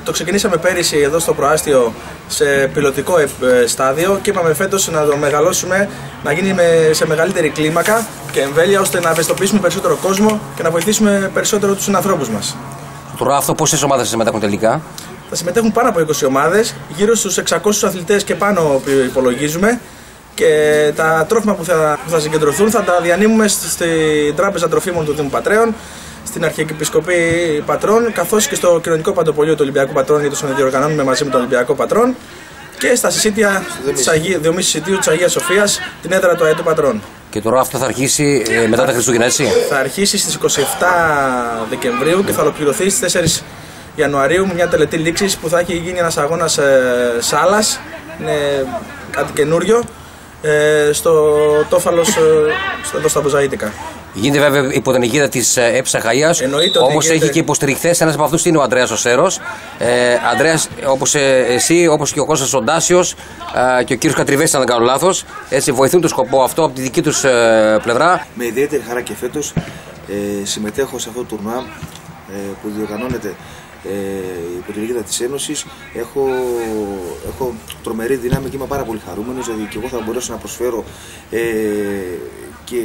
Το ξεκινήσαμε πέρυσι εδώ στο προάστιο σε πιλωτικό στάδιο και είπαμε φέτος να το μεγαλώσουμε, να γίνει σε μεγαλύτερη κλίμακα και εμβέλεια, ώστε να ευαισθητοποιήσουμε περισσότερο κόσμο και να βοηθήσουμε περισσότερο τους συνανθρώπους μας. Τώρα αυτό πόσες ομάδες θα συμμετέχουν τελικά? Θα συμμετέχουν πάνω από 20 ομάδες, γύρω στους 600 αθλητές και πάνω υπολογίζουμε, και τα τρόφιμα που θα συγκεντρωθούν θα τα διανύμουμε στην Τράπεζα Τροφίμων του Δήμου Πατρέων, στην Αρχιεπισκοπή Πατρών, καθώς και στο Κοινωνικό Παντοπολείο του Ολυμπιακού Πατρών, γιατί το διοργανώνουμε μαζί με τον Ολυμπιακό Πατρών, και στα συσίτια Διομήσης Σιτίου της Αγίας Σοφίας, την έδρα του Αετού Πατρών. Και τώρα αυτό θα αρχίσει μετά τα Χριστούγεννα, έτσι? Θα αρχίσει στις 27 Δεκεμβρίου και θα ολοκληρωθεί στις 4 Ιανουαρίου με μια τελετή λήξης που θα έχει γίνει ένας αγώνας σάλας, είναι κάτι καινούριο, στο Τόφαλος, στα Μποζαΐτικα. Γίνεται βέβαια υπό την αιγίδα της ΕΠΣ Αχαΐας, όμως έχει και υποστηριχθές. Ένας από αυτούς είναι ο Ανδρέας ο Σέρος. Ανδρέας, όπως εσύ, όπως και ο Κώστας ο Ντάσιος και ο κύριος Κατριβέσης, αν δεν κάνω λάθος, έτσι βοηθούν το σκοπό αυτό από τη δική τους πλευρά. Με ιδιαίτερη χαρά και φέτος συμμετέχω σε αυτό το τουρνουά που διοργανώνεται υπό την αιγίδα της Ένωσης. Έχω τρομερή δύναμη και είμαι πάρα πολύ χαρούμενος, δηλαδή και εγώ θα μπορέσω να προσφέρω και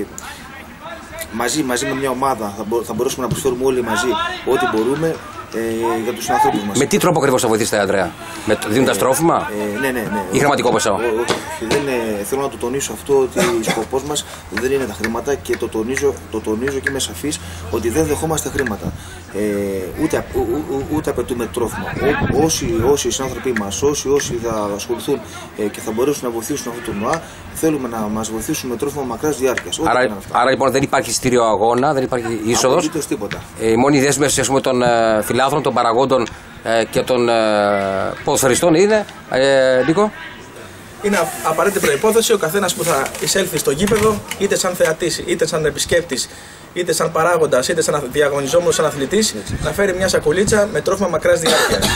μαζί με μια ομάδα θα μπορέσουμε να προσφέρουμε όλοι μαζί ό,τι μπορούμε για τους ανθρώπους μας. Με τι τρόπο ακριβώς θα βοηθήσετε, Ανδρέα? Δίνοντας τρόφιμα? Ναι. Ή χρηματικό ποσό? Θέλω να το τονίσω αυτό, ότι ο σκοπός μας δεν είναι τα χρήματα, και το τονίζω και είμαι σαφής ότι δεν δεχόμαστε χρήματα. Ούτε απαιτούμε τρόφιμα. Όσοι οι συνάνθρωποι μας, όσοι θα ασχοληθούν και θα μπορέσουν να βοηθήσουν αυτό το ΝΟΑ, θέλουμε να μας βοηθήσουν με τρόφιμα μακράς διάρκειας. Άρα λοιπόν δεν υπάρχει εισιτήριο αγώνα, δεν υπάρχει είσοδος. Απολύτως τίποτα. Η μόνη δέσμευση των φιλάθρων, των παραγόντων και των ποδοσφαιριστών είναι, Νίκο? Είναι απαραίτητη προϋπόθεση ο καθένας που θα εισέλθει στο γήπεδο, είτε σαν θεατής, είτε σαν επισκέπτης, είτε σαν παράγοντας, είτε σαν διαγωνιζόμενος, σαν αθλητής, να φέρει μια σακουλίτσα με τρόφιμα μακράς διάρκειας.